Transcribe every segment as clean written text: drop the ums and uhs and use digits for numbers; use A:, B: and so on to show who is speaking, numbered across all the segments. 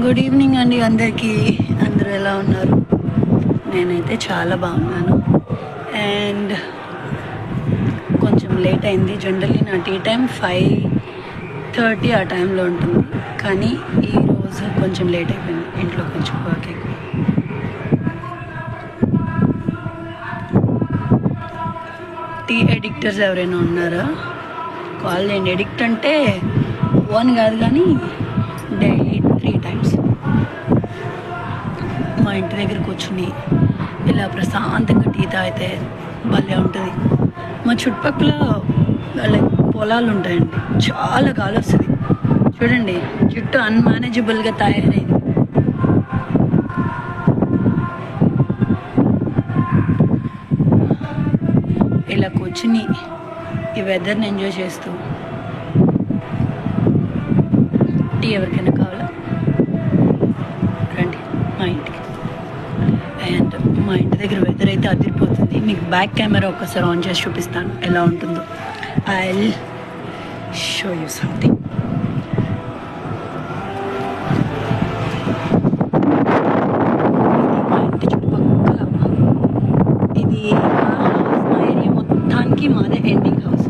A: Good evening అండి అందరికీ. అందరూ ఎలా ఉన్నారు? నేనైతే చాలా బాగున్నాను. అండ్ కొంచెం లేట్ అయింది. జనరల్లీ నా టీ టైం 5:30 ఆ టైంలో ఉంటుంది, కానీ ఈరోజు కొంచెం లేట్ అయిపోయింది. ఇంట్లో కొంచెం వర్క్ ఎక్కువ. టీ ఎడిక్టర్స్ ఎవరైనా ఉన్నారా? కాల్ చేయండి. ఎడిక్ట్ అంటే 1 కాదు, కానీ డైలీ 3 టైమ్స్ మా ఇంటి దగ్గర కూర్చుని ఇలా ప్రశాంతంగా టీ తాగితే భలే ఉంటుంది. మా చుట్టుపక్కల లైక్ పొలాలు ఉంటాయండి, చాలా గాలి వస్తుంది. చూడండి, చుట్టూ అన్మేనేజబుల్గా తయారైంది. ఇలా కూర్చుని ఈ వెదర్ని ఎంజాయ్ చేస్తూ టీ ఎవరికైనా కావాలా? రండి మా ఇంటికి. అండ్ మా ఇంటి దగ్గర వెదర్ అయితే అదిరిపోతుంది. మీకు బ్యాక్ కెమెరా ఒక్కసారి ఆన్ చేసి చూపిస్తాను ఎలా ఉంటుందో. I will show you something. మా ఇంటి చుట్టుపక్కల ఇది మా ఏరియా మొత్తానికి మాదే ఎండింగ్ హౌస్.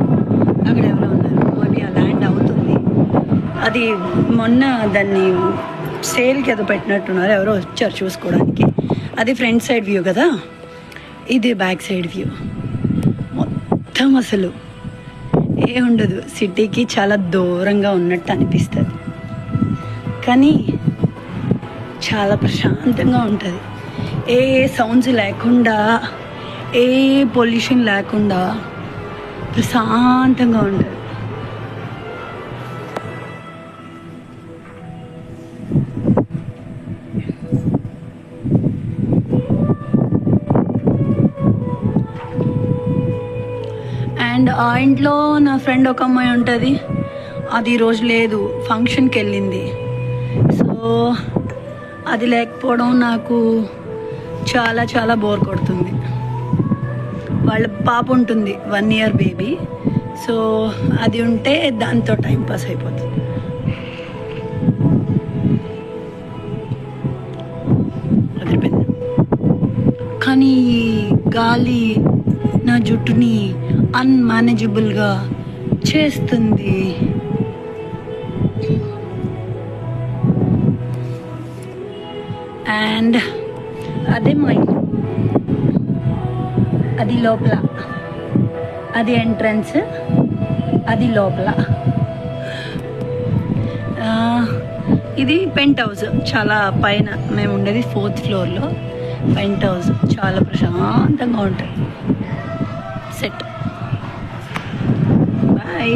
A: అక్కడ ఎవరో ఉన్నారు, మరి ఆ ల్యాండ్ అవుతుంది. అది మొన్న దాన్ని సేల్కి ఏదో పెట్టినట్టున్నారు, ఎవరో వచ్చారు చూసుకోవడానికి. అది ఫ్రంట్ సైడ్ వ్యూ కదా, ఇది బ్యాక్ సైడ్ వ్యూ. మొత్తం అసలు ఏ ఉండదు, సిటీకి చాలా దూరంగా ఉన్నట్టు అనిపిస్తుంది, కానీ చాలా ప్రశాంతంగా ఉంటుంది. ఏ సౌండ్స్ లేకుండా, ఏ పొల్యూషన్ లేకుండా ప్రశాంతంగా ఉంటుంది. అండ్ ఆ ఇంట్లో నా ఫ్రెండ్ ఒక అమ్మాయి ఉంటుంది. అది ఈరోజు లేదు, ఫంక్షన్కి వెళ్ళింది. సో అది లేకపోవడం నాకు చాలా చాలా బోర్ కొడుతుంది. వాళ్ళ పాప ఉంటుంది, 1 year బేబీ. సో అది ఉంటే దాంతో టైంపాస్ అయిపోతుంది. అదిరిపోయింది. కానీ గాలి నా జుట్టుని అన్మేనేజబుల్గా చేస్తుంది. అండ్ అదే మా ఇల్లు, అది లోపల, అది ఎంట్రన్స్, అది లోపల. ఇది పెంట్ హౌస్, చాలా పైన. మేము ఉండేది 4th floorలో. పెంట్ హౌస్ చాలా ప్రశాంతంగా ఉంటుంది. సెట్. బాయ్.